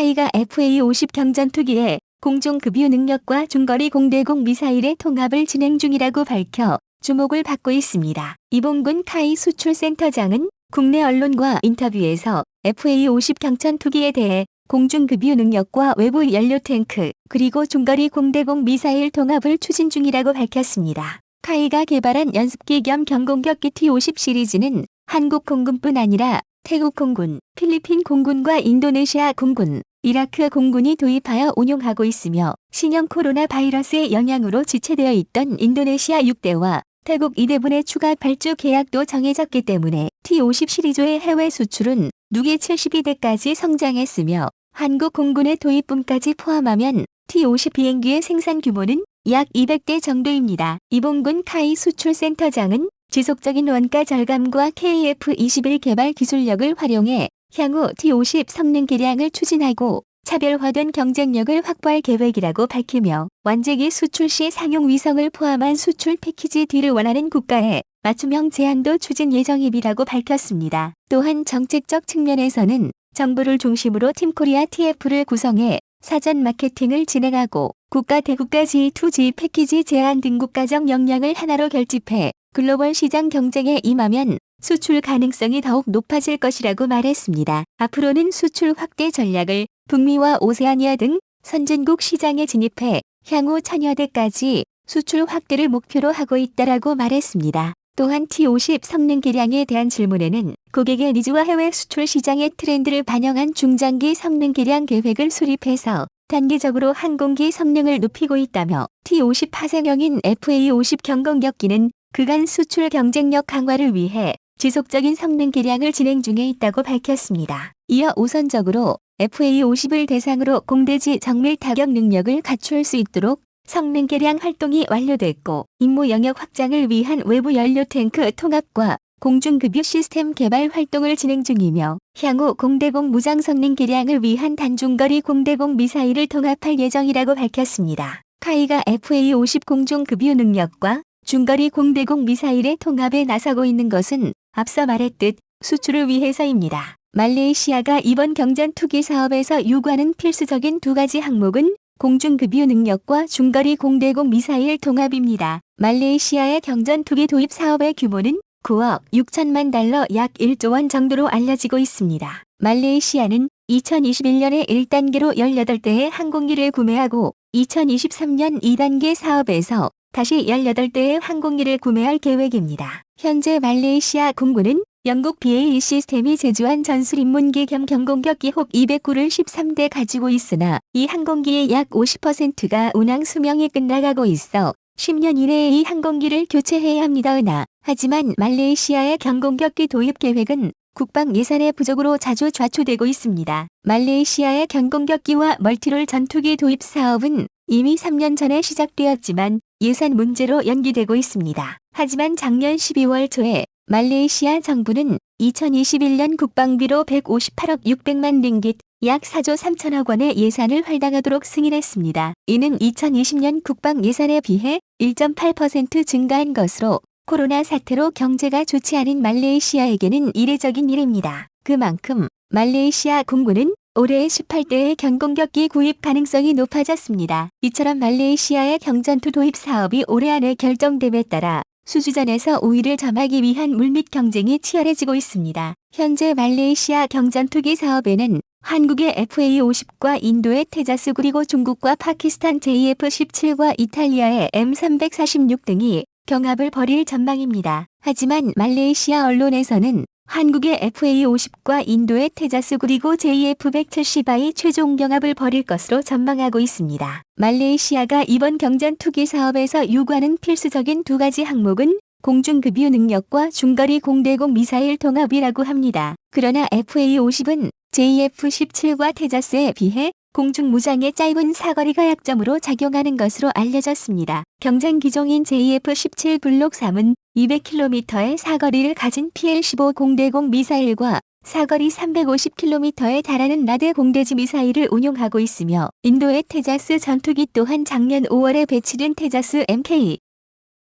카이가 FA-50 경전투기에 공중급유 능력과 중거리 공대공 미사일의 통합을 진행 중이라고 밝혀 주목을 받고 있습니다. 이봉근 카이 수출센터장은 국내 언론과 인터뷰에서 FA-50 경전투기에 대해 공중급유 능력과 외부 연료 탱크 그리고 중거리 공대공 미사일 통합을 추진 중이라고 밝혔습니다. 카이가 개발한 연습기 겸 경공격기 T-50 시리즈는 한국 공군뿐 아니라 태국 공군, 필리핀 공군과 인도네시아 공군, 이라크 공군이 도입하여 운용하고 있으며 신형 코로나 바이러스의 영향으로 지체되어 있던 인도네시아 6대와 태국 2대분의 추가 발주 계약도 정해졌기 때문에 T-50 시리즈의 해외 수출은 누계 72대까지 성장했으며 한국 공군의 도입분까지 포함하면 T-50 비행기의 생산 규모는 약 200대 정도입니다. 이봉근 카이 수출센터장은 지속적인 원가 절감과 KF-21 개발 기술력을 활용해 향후 T-50 성능 개량을 추진하고 차별화된 경쟁력을 확보할 계획이라고 밝히며 완제기 수출 시 상용 위성을 포함한 수출 패키지 D를 원하는 국가에 맞춤형 제한도 추진 예정이라고 밝혔습니다. 또한 정책적 측면에서는 정부를 중심으로 팀코리아 TF를 구성해 사전 마케팅을 진행하고 국가 대국가 G2G 패키지 제한 등 국가적 역량을 하나로 결집해 글로벌 시장 경쟁에 임하면 수출 가능성이 더욱 높아질 것이라고 말했습니다. 앞으로는 수출 확대 전략을 북미와 오세아니아 등 선진국 시장에 진입해 향후 천여 대까지 수출 확대를 목표로 하고 있다라고 말했습니다. 또한 T-50 성능 개량에 대한 질문에는 고객의 니즈와 해외 수출 시장의 트렌드를 반영한 중장기 성능 개량 계획을 수립해서 단기적으로 항공기 성능을 높이고 있다며 T-50 파생형인 FA-50 경공격기는 그간 수출 경쟁력 강화를 위해 지속적인 성능 개량을 진행 중에 있다고 밝혔습니다. 이어 우선적으로 FA-50을 대상으로 공대지 정밀 타격 능력을 갖출 수 있도록 성능 개량 활동이 완료됐고 임무 영역 확장을 위한 외부 연료 탱크 통합과 공중급유 시스템 개발 활동을 진행 중이며 향후 공대공 무장 성능 개량을 위한 단중거리 공대공 미사일을 통합할 예정이라고 밝혔습니다. 카이가 FA-50 공중급유 능력과 중거리 공대공 미사일의 통합에 나서고 있는 것은 앞서 말했듯 수출을 위해서입니다. 말레이시아가 이번 경전투기 사업에서 요구하는 필수적인 두 가지 항목은 공중급유 능력과 중거리 공대공 미사일 통합입니다. 말레이시아의 경전투기 도입 사업의 규모는 9억 6천만 달러 약 1조 원 정도로 알려지고 있습니다. 말레이시아는 2021년에 1단계로 18대의 항공기를 구매하고 2023년 2단계 사업에서 다시 18대의 항공기를 구매할 계획입니다. 현재 말레이시아 공군은 영국 BAE 시스템이 제조한 전술입문기 겸 경공격기 혹 209를 13대 가지고 있으나 이 항공기의 약 50%가 운항 수명이 끝나가고 있어 10년 이내에 이 항공기를 교체해야 합니다. 하지만 말레이시아의 경공격기 도입 계획은 국방 예산의 부족으로 자주 좌초되고 있습니다. 말레이시아의 경공격기와 멀티롤 전투기 도입 사업은 이미 3년 전에 시작되었지만 예산 문제로 연기되고 있습니다. 하지만 작년 12월 초에 말레이시아 정부는 2021년 국방비로 158억 600만 링깃 약 4조 3천억 원의 예산을 할당하도록 승인했습니다. 이는 2020년 국방 예산에 비해 1.8% 증가한 것으로 코로나 사태로 경제가 좋지 않은 말레이시아에게는 이례적인 일입니다. 그만큼 말레이시아 공군은 올해 18대의 경공격기 구입 가능성이 높아졌습니다. 이처럼 말레이시아의 경전투 도입 사업이 올해 안에 결정됨에 따라 수주전에서 우위를 점하기 위한 물밑 경쟁이 치열해지고 있습니다. 현재 말레이시아 경전투기 사업에는 한국의 FA-50과 인도의 테자스 그리고 중국과 파키스탄 JF-17과 이탈리아의 M346 등이 경합을 벌일 전망입니다. 하지만 말레이시아 언론에서는 한국의 FA-50과 인도의 테자스 그리고 JF-170이 최종 경합을 벌일 것으로 전망하고 있습니다. 말레이시아가 이번 경전투기 사업에서 요구하는 필수적인 두 가지 항목은 공중급유 능력과 중거리 공대공 미사일 통합이라고 합니다. 그러나 FA-50은 JF-17과 테자스에 비해 공중무장의 짧은 사거리가 약점으로 작용하는 것으로 알려졌습니다. 경쟁 기종인 JF-17 블록 3은 200km의 사거리를 가진 PL-15 공대공 미사일과 사거리 350km에 달하는 라드 공대지 미사일을 운용하고 있으며 인도의 테자스 전투기 또한 작년 5월에 배치된 테자스 MK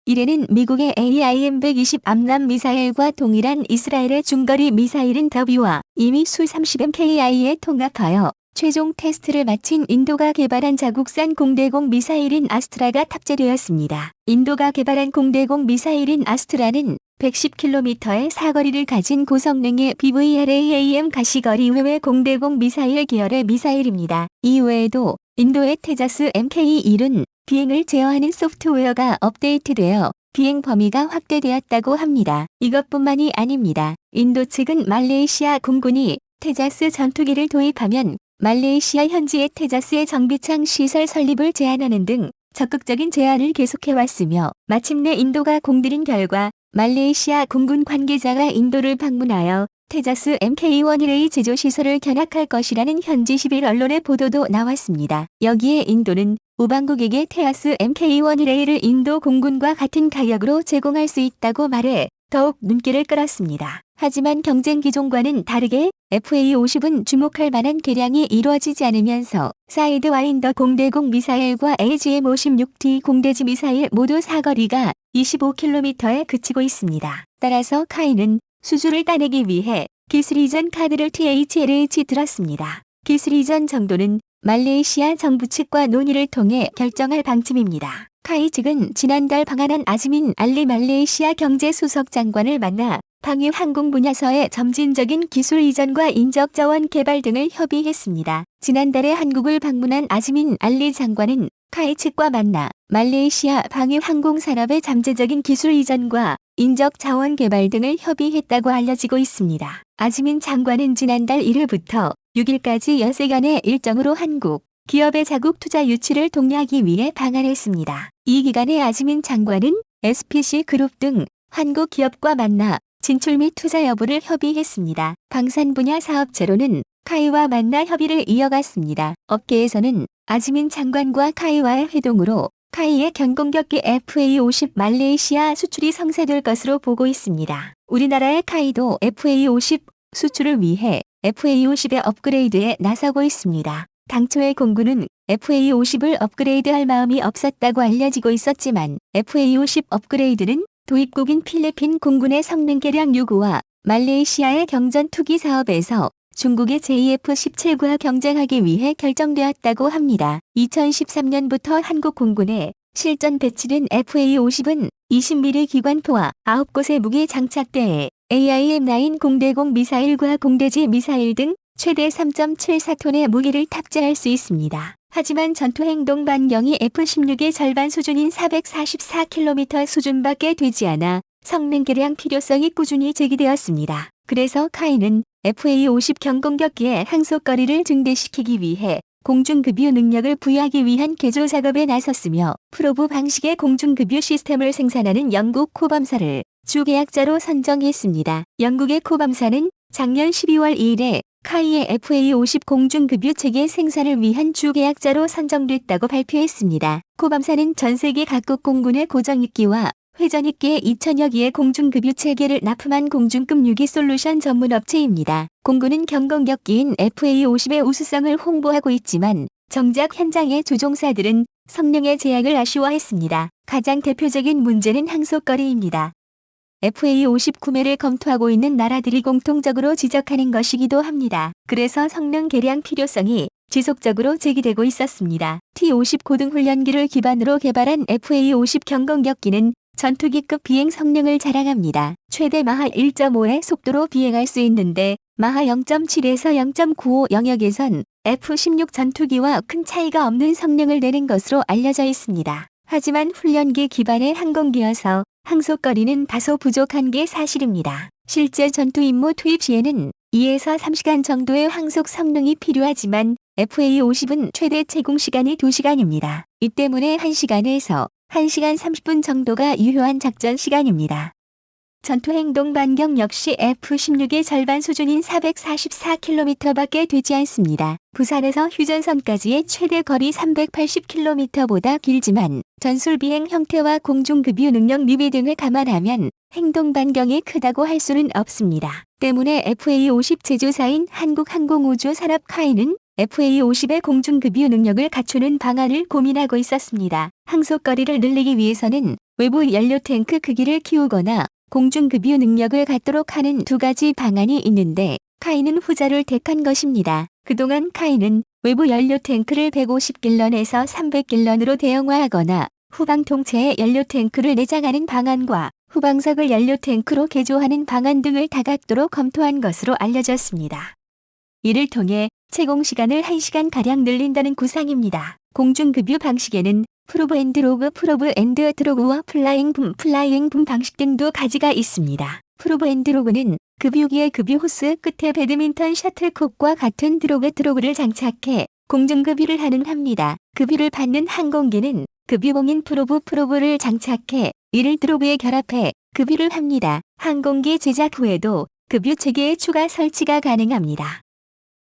1에는 미국의 AIM-120 암람 미사일과 동일한 이스라엘의 중거리 미사일인 더비와 이미 수-30 MKI에 통합하여 최종 테스트를 마친 인도가 개발한 자국산 공대공 미사일인 아스트라가 탑재되었습니다. 인도가 개발한 공대공 미사일인 아스트라는 110km의 사거리를 가진 고성능의 BVRAAM 가시거리 외외 공대공 미사일 계열의 미사일입니다. 이외에도 인도의 테자스 MK1은 비행을 제어하는 소프트웨어가 업데이트되어 비행 범위가 확대되었다고 합니다. 이것뿐만이 아닙니다. 인도 측은 말레이시아 공군이 테자스 전투기를 도입하면 말레이시아 현지의 테자스의 정비창 시설 설립을 제안하는 등 적극적인 제안을 계속해왔으며 마침내 인도가 공들인 결과 말레이시아 공군 관계자가 인도를 방문하여 테자스 MK1A 제조 시설을 견학할 것이라는 현지 10일 언론의 보도도 나왔습니다. 여기에 인도는 우방국에게 테자스 MK1A1를 인도 공군과 같은 가격으로 제공할 수 있다고 말해 더욱 눈길을 끌었습니다. 하지만 경쟁 기종과는 다르게 FA-50은 주목할 만한 개량이 이루어지지 않으면서 사이드와인더 공대공 미사일과 AGM-56D 공대지 미사일 모두 사거리가 25km에 그치고 있습니다. 따라서 카이는 수주를 따내기 위해 기술 이전 카드를 THLH 들었습니다. 기술 이전 정도는 말레이시아 정부 측과 논의를 통해 결정할 방침입니다. 카이 측은 지난달 방한한 아즈민 알리 말레이시아 경제수석 장관을 만나 방위 항공 분야서의 점진적인 기술 이전과 인적 자원 개발 등을 협의했습니다. 지난달에 한국을 방문한 아즈민 알리 장관은 카이 측과 만나 말레이시아 방위 항공 산업의 잠재적인 기술 이전과 인적 자원 개발 등을 협의했다고 알려지고 있습니다. 아즈민 장관은 지난달 1일부터 6일까지 연세간의 일정으로 한국 기업의 자국 투자 유치를 독려하기 위해 방한했습니다. 이 기간에 아즈민 장관은 SPC 그룹 등 한국 기업과 만나 진출 및 투자 여부를 협의했습니다. 방산 분야 사업체로는 카이와 만나 협의를 이어갔습니다. 업계에서는 아즈민 장관과 카이와의 회동으로 카이의 견공격기 FA-50 말레이시아 수출이 성사될 것으로 보고 있습니다. 우리나라의 카이도 FA-50 수출을 위해 FA-50의 업그레이드에 나서고 있습니다. 당초에 공군은 FA-50을 업그레이드할 마음이 없었다고 알려지고 있었지만 FA-50 업그레이드는 도입국인 필리핀 공군의 성능 개량 요구와 말레이시아의 경전 투기 사업에서 중국의 JF-17과 경쟁하기 위해 결정되었다고 합니다. 2013년부터 한국 공군에 실전 배치된 FA-50은 20mm 기관포와 9곳의 무기 장착대에 AIM-9 공대공 미사일과 공대지 미사일 등 최대 3.74톤의 무기를 탑재할 수 있습니다. 하지만 전투행동 반경이 F-16의 절반 수준인 444km 수준밖에 되지 않아 성능 개량 필요성이 꾸준히 제기되었습니다. 그래서 카이는 FA-50 경공격기의 항속거리를 증대시키기 위해 공중급유 능력을 부여하기 위한 개조 작업에 나섰으며 프로브 방식의 공중급유 시스템을 생산하는 영국 코밤사를 주계약자로 선정했습니다. 영국의 코밤사는 작년 12월 2일에 카이의 FA-50 공중급유 체계 생산을 위한 주계약자로 선정됐다고 발표했습니다. 코밤사는 전 세계 각국 공군의 고정익기와 회전익기의 2천여 기의 공중급유 체계를 납품한 공중급 유기 솔루션 전문 업체입니다. 공군은 경공격기인 FA-50의 우수성을 홍보하고 있지만 정작 현장의 조종사들은 성능의 제약을 아쉬워했습니다. 가장 대표적인 문제는 항속거리입니다. FA-50 구매를 검토하고 있는 나라들이 공통적으로 지적하는 것이기도 합니다. 그래서 성능 개량 필요성이 지속적으로 제기되고 있었습니다. T-50 고등훈련기를 기반으로 개발한 FA-50 경공격기는 전투기급 비행 성능을 자랑합니다. 최대 마하 1.5의 속도로 비행할 수 있는데 마하 0.7에서 0.95 영역에선 F-16 전투기와 큰 차이가 없는 성능을 내는 것으로 알려져 있습니다. 하지만 훈련기 기반의 항공기여서 항속거리는 다소 부족한 게 사실입니다. 실제 전투 임무 투입 시에는 2에서 3시간 정도의 항속 성능이 필요하지만 FA-50은 최대 채공 시간이 2시간입니다. 이 때문에 1시간에서 1시간 30분 정도가 유효한 작전 시간입니다. 전투행동 반경 역시 F-16의 절반 수준인 444km밖에 되지 않습니다. 부산에서 휴전선까지의 최대 거리 380km보다 길지만 전술 비행 형태와 공중급유 능력 미비 등을 감안하면 행동 반경이 크다고 할 수는 없습니다. 때문에 FA-50 제조사인 한국항공우주산업 카이는 FA-50의 공중급유 능력을 갖추는 방안을 고민하고 있었습니다. 항속거리를 늘리기 위해서는 외부 연료 탱크 크기를 키우거나 공중급유 능력을 갖도록 하는 두 가지 방안이 있는데 카이는 후자를 택한 것입니다. 그동안 카이는 외부 연료 탱크를 150갤런에서 300갤런으로 대형화하거나 후방 통째에 연료 탱크를 내장하는 방안과 후방석을 연료 탱크로 개조하는 방안 등을 다각도로 검토한 것으로 알려졌습니다. 이를 통해 채공 시간을 1시간가량 늘린다는 구상입니다. 공중급유 방식에는 프로브 앤드 로그, 프로브 앤드 드로그와 플라잉 붐 방식 등도 가지가 있습니다. 프로브 앤드 로그는 급유기의 급유 호스 끝에 배드민턴 셔틀콕과 같은 드로그를 장착해 공중급유를 합니다. 급유를 받는 항공기는 급유봉인 프로브를 장착해 이를 드로그에 결합해 급유를 합니다. 항공기 제작 후에도 급유 체계의 추가 설치가 가능합니다.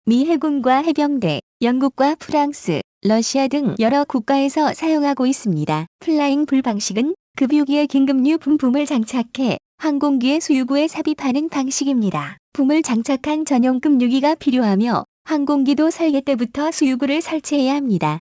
미 해군과 해병대, 영국과 프랑스, 러시아 등 여러 국가에서 사용하고 있습니다. 플라잉 불 방식은 급유기에 긴급유 붐을 장착해 항공기의 수유구에 삽입하는 방식입니다. 붐을 장착한 전용급 유기가 필요하며 항공기도 설계 때부터 수유구를 설치해야 합니다.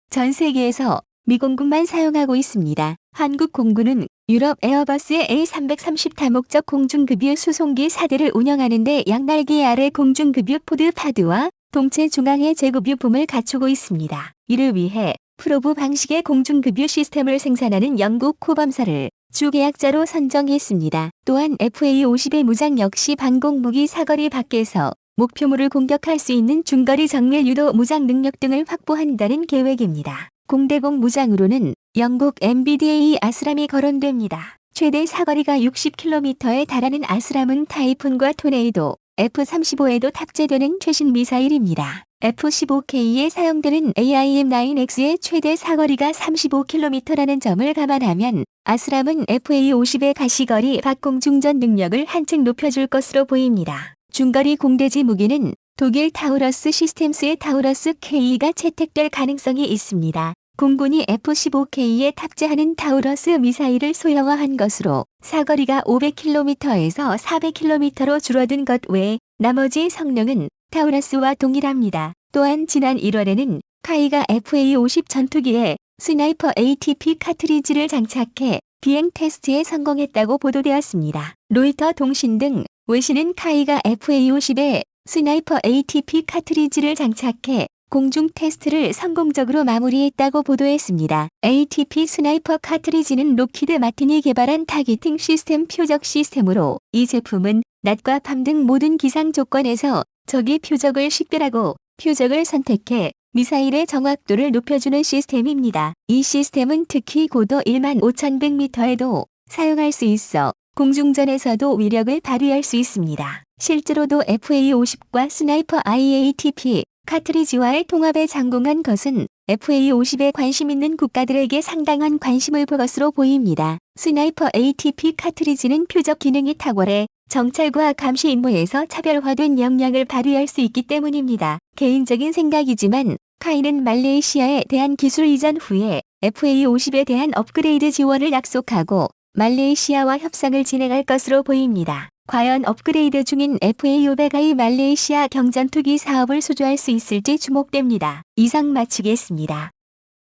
전 세계에서 미 공군만 사용하고 있습니다. 한국 공군은 유럽 에어버스의 A330 다목적 공중급유 수송기 4대를 운영하는 데 양날개 아래 공중급유 포드 파드와 동체 중앙에 제급유 붐을 갖추고 있습니다. 이를 위해 프로브 방식의 공중급유 시스템을 생산하는 영국 코범사를 주계약자로 선정했습니다. 또한 FA-50의 무장 역시 방공무기 사거리 밖에서 목표물을 공격할 수 있는 중거리 정밀 유도 무장 능력 등을 확보한다는 계획입니다. 공대공 무장으로는 영국 MBDA 아스람이 거론됩니다. 최대 사거리가 60km에 달하는 아스람은 타이푼과 토네이도, F-35에도 탑재되는 최신 미사일입니다. F-15K에 사용되는 AIM-9X의 최대 사거리가 35km라는 점을 감안하면 아스람은 FA-50의 가시거리 박공중전 능력을 한층 높여줄 것으로 보입니다. 중거리 공대지 무기는 독일 타우러스 시스템스의 타우러스 K가 채택될 가능성이 있습니다. 공군이 F-15K에 탑재하는 타우러스 미사일을 소형화한 것으로 사거리가 500km에서 400km로 줄어든 것 외에 나머지 성능은 타우러스와 동일합니다. 또한 지난 1월에는 카이가 FA-50 전투기에 스나이퍼 ATP 카트리지를 장착해 비행 테스트에 성공했다고 보도되었습니다. 로이터 통신 등 외신은 카이가 FA-50에 스나이퍼 ATP 카트리지를 장착해 공중 테스트를 성공적으로 마무리했다고 보도했습니다. ATP 스나이퍼 카트리지는 록히드 마틴이 개발한 타깃팅 시스템 표적 시스템으로 이 제품은 낮과 밤 등 모든 기상 조건에서 적이 표적을 식별하고 표적을 선택해 미사일의 정확도를 높여주는 시스템입니다. 이 시스템은 특히 고도 15,100m에도 사용할 수 있어 공중전에서도 위력을 발휘할 수 있습니다. 실제로도 FA-50과 스나이퍼 IATP 카트리지와의 통합에成功한 것은 FA-50에 관심 있는 국가들에게 상당한 관심을 볼 것으로 보입니다. 스나이퍼 ATP 카트리지는 표적 기능이 탁월해 정찰과 감시 임무에서 차별화된 역량을 발휘할 수 있기 때문입니다. 개인적인 생각이지만 카이는 말레이시아에 대한 기술 이전 후에 FA-50에 대한 업그레이드 지원을 약속하고 말레이시아와 협상을 진행할 것으로 보입니다. 과연 업그레이드 중인 FA-500i 말레이시아 경전투기 사업을 수주할 수 있을지 주목됩니다. 이상 마치겠습니다.